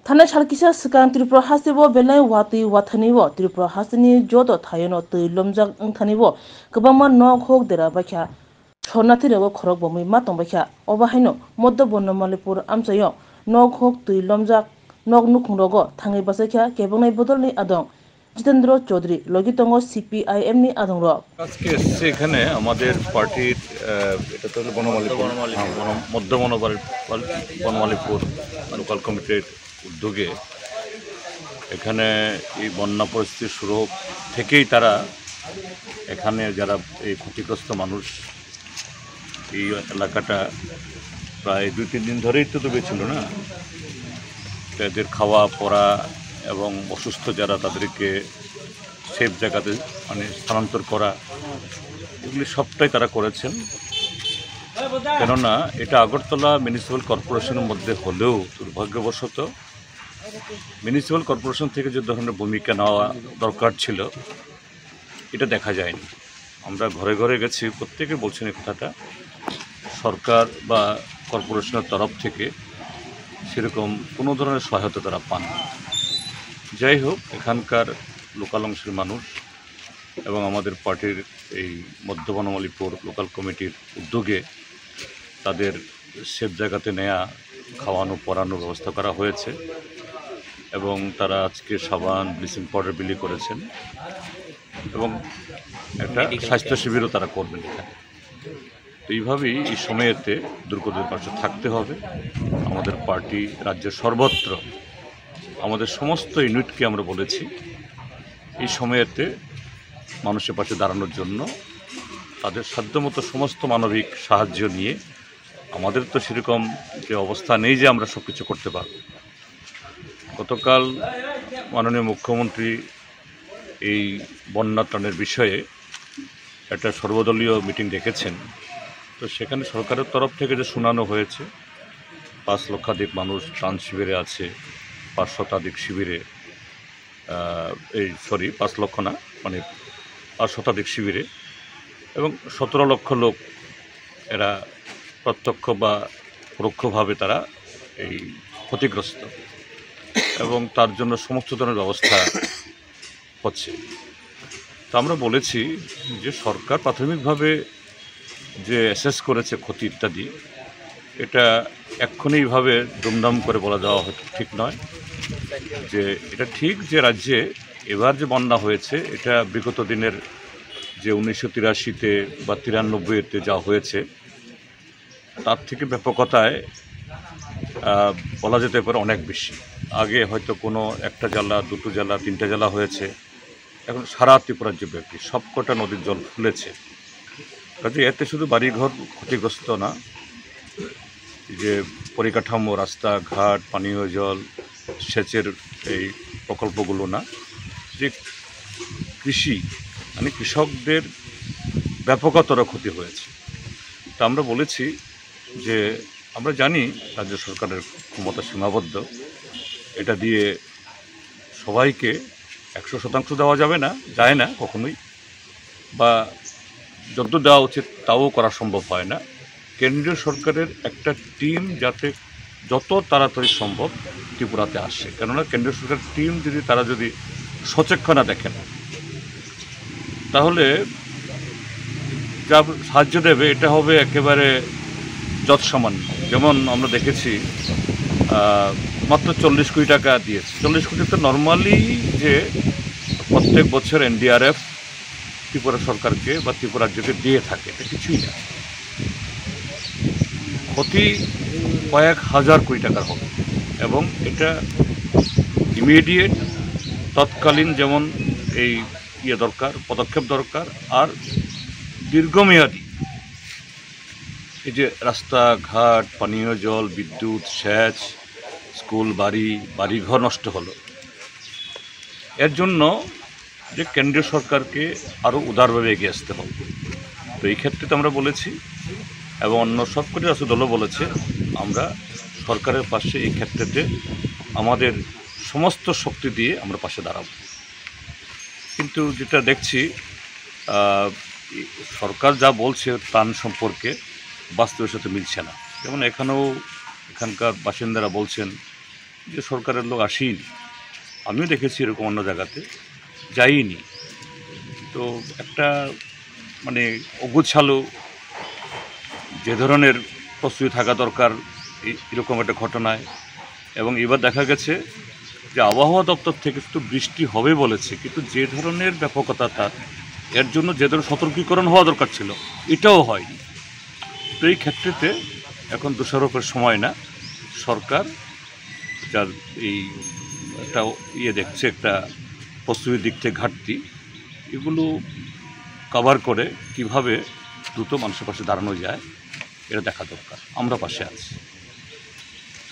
थानाय सालकिसा सिगां त्रिपुरा हासिबो बेलनाय वाति वाथानिबो त्रिपुरा हासिनि जद थायनो तै लोमजाग अंथानिबो गोबांमा नक हक देरा बाख्या सरनाथिरबो खरक बमै मा तंबाख्या अबाहायनो मध्य बनमालिपुर आमचायो नक हक तै लोमजाग नक नुखुंरगो थाङै बासाख्या केबंनाय बदलनि आदं जितेंद्र चौधरी লগিতঙ্গ সিপিআইএম নি আদং রক আজকে এসছে এখানে আমাদের পার্টির এটা তো বনমালীপুর মধ্য বনমালীপুর লোকাল কমিটির উদ্যোগে এখানে এই বন্যা পরিস্থিতি শুরু থেকেই তারা এখানে যারা এই ক্ষতিগ্রস্ত মানুষ এই এলাকাটা প্রায় 2-3 দিন ধরেই তো ডুবেছিল না, তাদের খাওয়া পড়া এবং অসুস্থ যারা তাদেরকে সেফ জায়গাতে মানে স্থানান্তর করা এগুলি সবটাই তারা করেছেন। কেননা এটা আগরতলা মিউনিসিপ্যাল কর্পোরেশনের মধ্যে হলেও দুর্ভাগ্যবশত মিউনিসিপ্যাল কর্পোরেশন থেকে যে ধরনের ভূমিকা নেওয়া দরকার ছিল এটা দেখা যায়নি। আমরা ঘরে ঘরে গেছি, প্রত্যেকে বলছেন এই কথাটা, সরকার বা কর্পোরেশনের তরফ থেকে সেরকম কোনো ধরনের সহায়তা তারা পান। যাই হোক, এখানকার লোকাল অংশের মানুষ এবং আমাদের পার্টির এই মধ্য বনমালীপুর লোকাল কমিটির উদ্যোগে তাদের সেফ জায়গাতে নেয়া খাওয়ানো পরানোর ব্যবস্থা করা হয়েছে এবং তারা আজকে সাবান ব্লিচিং পাউডার বিলি করেছেন এবং একটা স্বাস্থ্য শিবিরও তারা করবেন এখানে। তো এইভাবেই এই সময়েতে দুর্গতের পাশে থাকতে হবে। আমাদের পার্টি রাজ্যের সর্বত্র আমাদের সমস্ত ইউনিটকে আমরা বলেছি এই সময়েতে মানুষের পাশে দাঁড়ানোর জন্য তাদের সাধ্যমতো সমস্ত মানবিক সাহায্য নিয়ে। আমাদের তো সেরকম যে অবস্থা নেই যে আমরা সব কিছু করতে পারব। গতকাল মাননীয় মুখ্যমন্ত্রী এই বন্যা ত্রাণের বিষয়ে একটা সর্বদলীয় মিটিং ডেকেছেন। তো সেখানে সরকারের তরফ থেকে যে শোনানো হয়েছে 5 লক্ষাধিক মানুষ ত্রাণ শিবিরে আছে, 5 শতাধিক শিবিরে 5 লক্ষ না, মানে 5 শতাধিক শিবিরে এবং 17 লক্ষ লোক এরা প্রত্যক্ষ বা পরোক্ষভাবে তারা এই ক্ষতিগ্রস্ত এবং তার জন্য সমস্ত ধরনের ব্যবস্থা হচ্ছে। তো আমরা বলেছি যে সরকার প্রাথমিকভাবে যে অ্যাসেস করেছে ক্ষতি ইত্যাদি, এটা এক্ষুনি এইভাবে দুমদাম করে বলা দেওয়া ঠিক নয়। যে এটা ঠিক যে রাজ্যে এবার যে বন্যা হয়েছে এটা বিগত দিনের যে 1983-তে বা 93-তে যা হয়েছে তার থেকে ব্যাপকতায় বলা যেতে পারে অনেক বেশি। আগে হয়তো কোনো একটা জেলা, 2টো জেলা, 3টে জেলা হয়েছে, এখন সারা ত্রিপুরা রাজ্য ব্যাপী সবকটা নদীর জল ফুলেছে। কাজে এতে শুধু বাড়িঘর ক্ষতিগ্রস্ত না, যে পরিকাঠামো, রাস্তাঘাট, পানীয় জল, সেচের এই প্রকল্পগুলো না, যে কৃষি মানে কৃষকদের ব্যাপকতর ক্ষতি হয়েছে। তা আমরা বলেছি যে আমরা জানি রাজ্য সরকারের ক্ষমতা সীমাবদ্ধ, এটা দিয়ে সবাইকে 100% দেওয়া যাবে না, যায় না কখনোই, বা যত দেওয়া উচিত তাও করা সম্ভব হয় না। কেন্দ্রীয় সরকারের একটা টিম যাতে যত তাড়াতাড়ি সম্ভব ত্রিপুরাতে আসে, কেননা কেন্দ্রীয় সরকারের টিম যদি তারা যদি সচেক্ষণ না দেখেন তাহলে যা সাহায্য দেবে এটা হবে একেবারে যৎসামান্য। যেমন আমরা দেখেছি মাত্র 40 কোটি টাকা দিয়েছে। 40 কোটি তো নর্মালি যে প্রত্যেক বছর NDRF ত্রিপুরা সরকারকে বা ত্রিপুরা রাজ্যকে দিয়ে থাকে, এটা কিছুই না। ক্ষতি কয়েক হাজার কোটি টাকার হবে এবং এটা ইমিডিয়েট তৎকালীন যেমন এই দরকার, পদক্ষেপ দরকার, আর দীর্ঘমেয়াদী এই যে রাস্তাঘাট, পানীয় জল, বিদ্যুৎ, সেচ, স্কুল, বাড়িঘর নষ্ট হলো, এর জন্য যে কেন্দ্রীয় সরকারকে আরও উদারভাবে এগিয়ে আসতে হবে। তো এই ক্ষেত্রে তো আমরা বলেছি এবং অন্য সবকটি রাষ্ট্রীয় দলও বলেছে আমরা সরকারের পাশে এই ক্ষেত্রেতে আমাদের সমস্ত শক্তি দিয়ে আমরা পাশে দাঁড়াবো। কিন্তু যেটা দেখছি সরকার যা বলছে ত্রাণ সম্পর্কে বাস্তবের সাথে মিলছে না। যেমন এখানেও এখানকার বাসিন্দারা বলছেন যে সরকারের লোক আসেনি, আমিও দেখেছি এরকম অন্য জায়গাতে যাইনি। তো একটা মানে অগোছালো যে ধরনের প্রস্তুতি থাকা দরকার এরকম একটা ঘটনায়, এবং এবার দেখা গেছে যে আবহাওয়া দপ্তর থেকে শুধু বৃষ্টি হবে বলেছে, কিন্তু যে ধরনের ব্যাপকতা তার, এর জন্য যে ধরনের সতর্কীকরণ হওয়া দরকার ছিল এটাও হয়নি। তো এই ক্ষেত্রেতে এখন দোষারোপের সময় না, সরকার যার এই একটা দেখছে একটা প্রস্তুতির দিক থেকে ঘাটতি, এগুলো কভার করে কিভাবে দ্রুত মানুষের পাশে দাঁড়ানো যায় এটা দেখা দরকার। আমরা পাশে আছি।